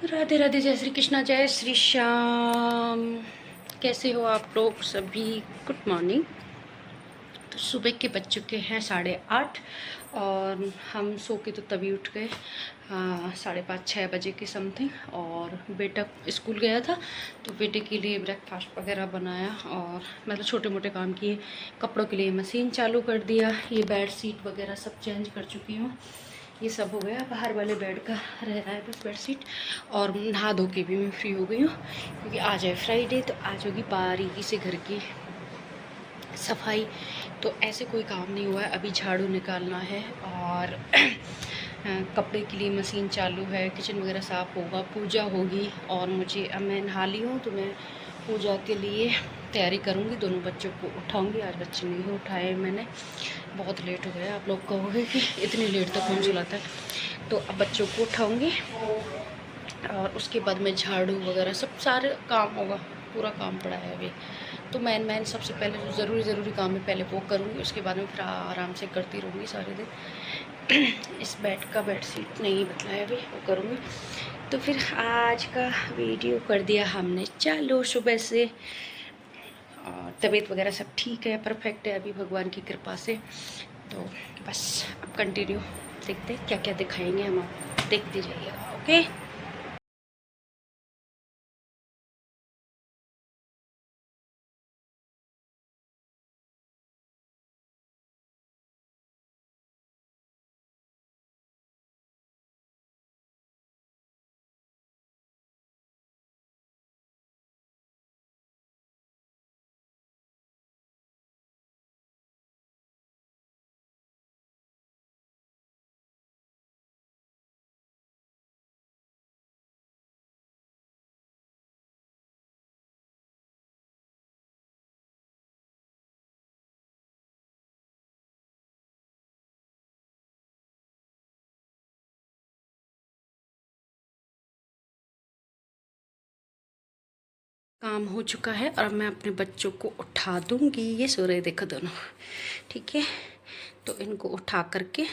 राधे राधे, जय श्री कृष्णा, जय श्री श्याम। कैसे हो आप लोग सभी? Good morning. तो सुबह के बज चुके हैं 8:30 और हम सो के तो तभी उठ गए 5:30-6 बजे के समथिंग। और बेटा स्कूल गया था तो बेटे के लिए ब्रेकफास्ट वगैरह बनाया और मतलब छोटे मोटे काम किए। कपड़ों के लिए मशीन चालू कर दिया। ये बेड शीट वगैरह सब चेंज कर चुकी हूँ। ये सब हो गया। बाहर वाले बेड का रह रहा है बस बेडशीट। और नहा धो के भी मैं फ्री हो गई हूँ क्योंकि आज है फ्राइडे, तो आज होगी बारीकी से घर की सफाई। तो ऐसे कोई काम नहीं हुआ है। अभी झाड़ू निकालना है और कपड़े के लिए मशीन चालू है। किचन वगैरह साफ़ होगा, पूजा होगी। और मुझे अब मैं नहा ली हूँ तो मैं पूजा के लिए तैयारी करूँगी। दोनों बच्चों को उठाऊँगी। आज बच्चे नहीं उठाए मैंने, बहुत लेट हो गया। आप लोग कहोगे कि इतनी लेट तक कौन सुलाता है। तो अब बच्चों को उठाऊँगी और उसके बाद में झाड़ू वगैरह सब सारे काम होगा। पूरा काम पड़ा है अभी। तो मैन सबसे पहले जो ज़रूरी काम है पहले वो करूँगी। उसके बाद में फिर आराम से करती रहूँगी सारे दिन। इस बेड शीट नहीं बदला है अभी, वो करूँगी। तो फिर आज का वीडियो कर दिया हमने चालू सुबह से। और तबीयत वगैरह सब ठीक है, परफेक्ट है अभी भगवान की कृपा से। तो बस अब कंटिन्यू देखते क्या क्या दिखाएंगे हम, आप देखते जाइएगा। ओके। काम हो चुका है और मैं अपने बच्चों को उठा दूंगी। ये सो रहे देखो दोनों, ठीक है। तो इनको उठा करके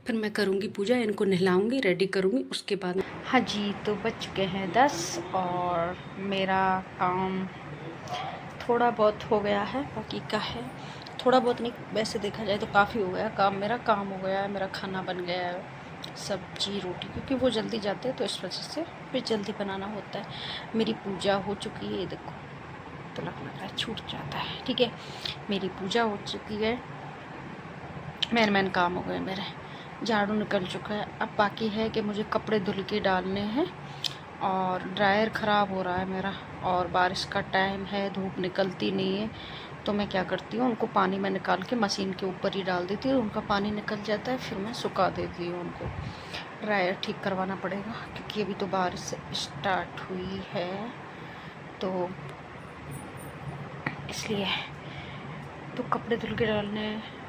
फिर मैं करूँगी पूजा, इनको नहलाऊँगी, रेडी करूँगी। उसके बाद हाँ जी, तो बज चुके हैं 10 और मेरा काम थोड़ा बहुत हो गया है, बाकी का है। थोड़ा बहुत नहीं, वैसे देखा जाए तो काफ़ी हो गया काम। मेरा काम हो गया है, मेरा खाना बन गया है, सब्जी रोटी, क्योंकि वो जल्दी जाते हैं तो इस वजह से फिर जल्दी बनाना होता है। मेरी पूजा हो चुकी है, ये देखो तो लग रहा है छूट जाता है, ठीक है। मेरी पूजा हो चुकी है, मैन काम हो गए मेरे। झाड़ू निकल चुका है। अब बाकी है कि मुझे कपड़े धुल के डालने हैं और ड्रायर ख़राब हो रहा है मेरा। और बारिश का टाइम है, धूप निकलती नहीं है। तो मैं क्या करती हूँ, उनको पानी में निकाल के मशीन के ऊपर ही डाल देती हूँ। उनका पानी निकल जाता है, फिर मैं सुखा देती हूँ उनको। ड्रायर ठीक करवाना पड़ेगा क्योंकि अभी तो बारिश स्टार्ट हुई है, तो इसलिए। तो कपड़े धुल के डालने हैं।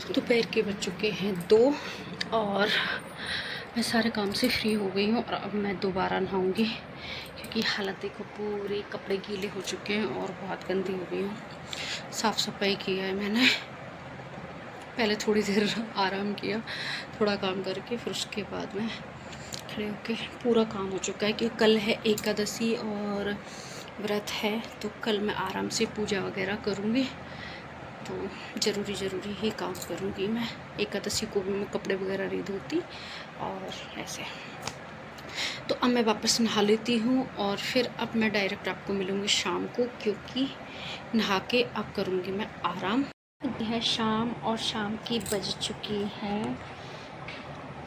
दोपहर के बज चुके हैं 2 और मैं सारे काम से फ्री हो गई हूँ। और अब मैं दोबारा नहाऊँगी क्योंकि हालत देखो, पूरे कपड़े गीले हो चुके हैं और बहुत गंदी हो गई हूँ। साफ़ सफाई किया है मैंने, पहले थोड़ी देर आराम किया, थोड़ा काम करके फिर उसके बाद में खड़े होके पूरा काम हो चुका है। क्योंकि कल है एकादशी और व्रत है, तो कल मैं आराम से पूजा वगैरह करूँगी। तो ज़रूरी ही काम करूँगी मैं। एकादशी को भी मैं कपड़े वगैरह नहीं धोती और ऐसे। तो अब मैं वापस नहा लेती हूँ और फिर अब मैं डायरेक्ट आपको मिलूँगी शाम को, क्योंकि नहा के अब करूँगी मैं आराम। है शाम और शाम की बज चुकी है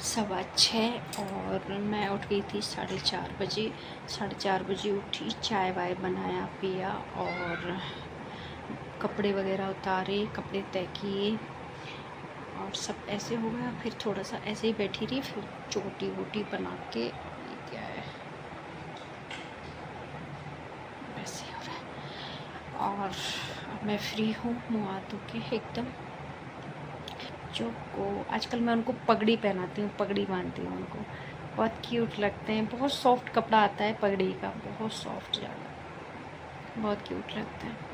6:15 और मैं उठ गई थी 4:30 बजे। 4:30 बजे उठी, चाय वाय बनाया पिया और कपड़े वगैरह उतारे, कपड़े तय किए और सब ऐसे हो गया। फिर थोड़ा सा ऐसे ही बैठी रही, फिर चोटी वोटी बना के, क्या है वैसे हो रहा है। और अब मैं फ्री हूँ, मुँह हाथ धो के एकदम। बच्चों को आजकल मैं उनको पगड़ी पहनाती हूँ, पगड़ी बांधती हूँ उनको, बहुत क्यूट लगते हैं। बहुत सॉफ्ट कपड़ा आता है पगड़ी का, बहुत सॉफ्ट, ज़्यादा बहुत क्यूट लगता है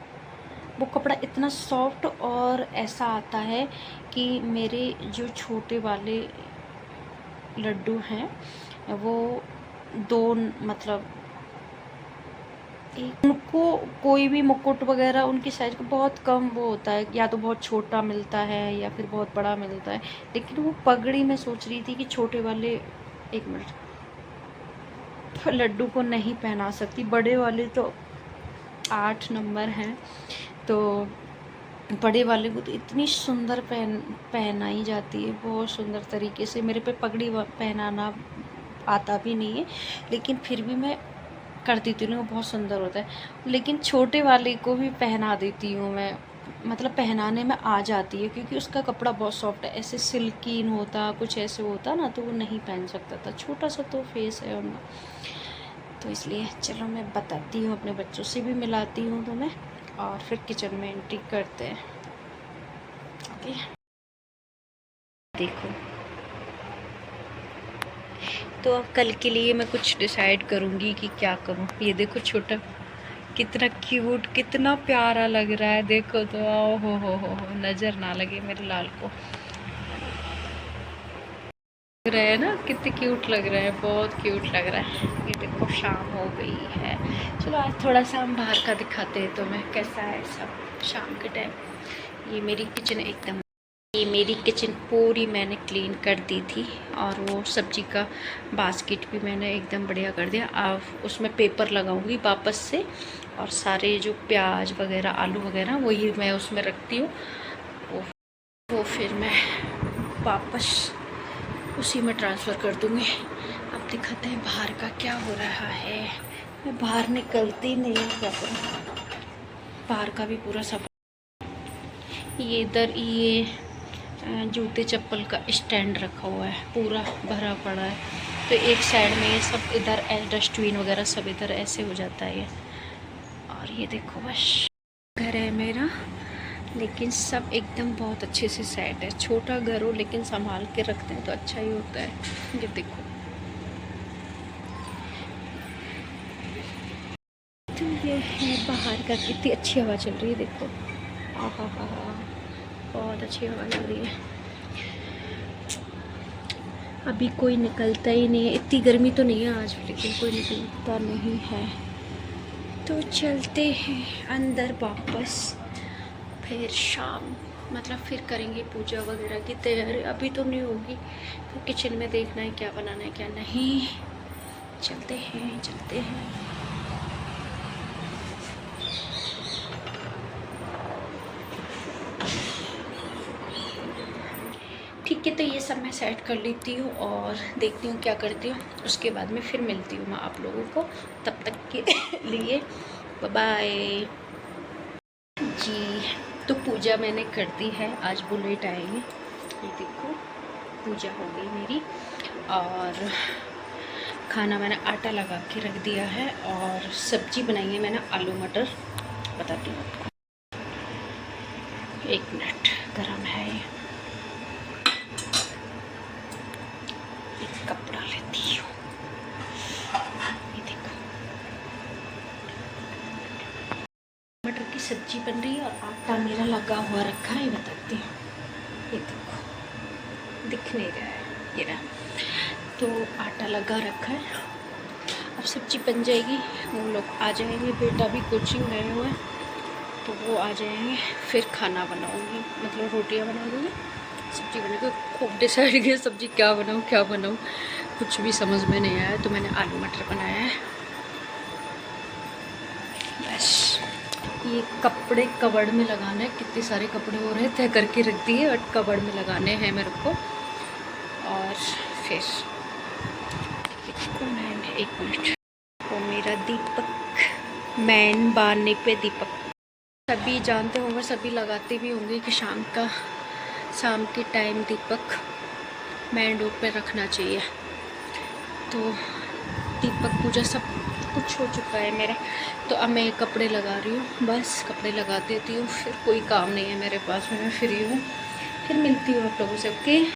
वो कपड़ा। इतना सॉफ्ट और ऐसा आता है कि मेरे जो छोटे वाले लड्डू हैं वो 2, मतलब उनको कोई भी मुकुट वगैरह उनकी साइज का बहुत कम वो होता है, या तो बहुत छोटा मिलता है या फिर बहुत बड़ा मिलता है। लेकिन वो पगड़ी मैं सोच रही थी कि छोटे वाले, 1 मिनट, लड्डू को नहीं पहना सकती। बड़े वाले तो 8 नंबर हैं, तो बड़े वाले को तो इतनी सुंदर पहनाई जाती है, बहुत सुंदर तरीके से। मेरे पे पगड़ी पहनाना आता भी नहीं है, लेकिन फिर भी मैं कर देती हूँ, बहुत सुंदर होता है। लेकिन छोटे वाले को भी पहना देती हूँ मैं, मतलब पहनाने में आ जाती है, क्योंकि उसका कपड़ा बहुत सॉफ्ट है। ऐसे सिल्कीन होता, कुछ ऐसे होता ना, तो वो नहीं पहन सकता था। छोटा सा तो फेस है उनका, तो इसलिए चलो मैं बताती हूँ, अपने बच्चों से भी मिलाती हूँ तो मैं, और फिर किचन में एंट्री करते हैं। ओके, देखो तो अब कल के लिए मैं कुछ डिसाइड करूँगी कि क्या करूँ। ये देखो छोटा कितना क्यूट, कितना प्यारा लग रहा है। देखो तो, ओ हो, नज़र ना लगे मेरे लाल को। लग रहा है ना, कितने क्यूट लग रहा है, बहुत क्यूट लग रहा है। ये देखो शाम हो गई है। चलो आज थोड़ा सा हम बाहर का दिखाते हैं तुम्हें कैसा है सब शाम के टाइम। ये मेरी किचन एकदम, ये मेरी किचन पूरी मैंने क्लीन कर दी थी, और वो सब्जी का बास्केट भी मैंने एकदम बढ़िया कर दिया। अब उसमें पेपर लगाऊंगी वापस से, और सारे जो प्याज वगैरह, आलू वगैरह, वही मैं उसमें रखती हूँ। वो फिर मैं वापस उसी में ट्रांसफ़र कर दूँगी। अब दिखाते हैं बाहर का क्या हो रहा है। मैं बाहर निकलती नहीं हूँ, क्या करूँ। बाहर का भी पूरा सफा। ये इधर ये जूते चप्पल का स्टैंड रखा हुआ है, पूरा भरा पड़ा है। तो एक साइड में ये सब, इधर डस्टबिन वगैरह सब इधर ऐसे हो जाता है ये। और ये देखो बस घर है मेरा, लेकिन सब एकदम बहुत अच्छे से सेट है। छोटा घर हो लेकिन संभाल के रखते हैं तो अच्छा ही होता है। ये देखो, तो ये है बाहर का, कितनी अच्छी हवा चल रही है। देखो, आहा हा हा, बहुत अच्छी हवा लग रही है। अभी कोई निकलता ही नहीं है, इतनी गर्मी तो नहीं है आज, लेकिन कोई निकलता नहीं है। तो चलते हैं अंदर वापस, फिर शाम, मतलब फिर करेंगे पूजा वगैरह की तैयारी। अभी तो नहीं होगी, तो किचन में देखना है क्या बनाना है क्या नहीं। चलते हैं। ठीक है, तो ये सब मैं सेट कर लेती हूँ और देखती हूँ क्या करती हूँ। उसके बाद में फिर मिलती हूँ मैं आप लोगों को। तब तक के लिए बाय बाय जी। तो पूजा मैंने कर दी है, आज बुलेट आएगी। ये देखो पूजा हो गई मेरी, और खाना मैंने आटा लगा के रख दिया है, और सब्जी बनाई है मैंने आलू मटर। बताती हूँ आपको, 1 मिनट, गरम है ये। सब्जी बन रही है और आटा मेरा लगा हुआ रखा है, बताती हूँ। ये देखो, दिख नहीं रहा है, ये रहा। तो आटा लगा रखा है, अब सब्जी बन जाएगी, वो लोग आ जाएंगे, बेटा भी कोचिंग गए हुए हैं तो वो आ जाएंगे, फिर खाना बनाऊंगी, मतलब रोटियां बना दूँगी, सब्जी बनेगी। खूब डिसाइड किया सब्जी क्या बनाऊँ, कुछ भी समझ में नहीं आया, तो मैंने आलू मटर बनाया है बस। ये कपड़े कबर्ड में लगाना है, कितने सारे कपड़े हो रहे तय करके रख दिए, बट कबर्ड में लगाने हैं मेरे को। और फिर एक मिनट, वो मेरा दीपक, मैन बारने पे दीपक, सभी जानते होंगे, सभी लगाते भी होंगे कि शाम के टाइम दीपक मेन डोर पे रखना चाहिए। तो दीपक पूजा सब कुछ हो चुका है मेरा, तो अब मैं कपड़े लगा रही हूँ, बस कपड़े लगा देती हूँ, फिर कोई काम नहीं है मेरे पास में, मैं फ्री हूँ, फिर मिलती हूँ आप लोगों से। ओके।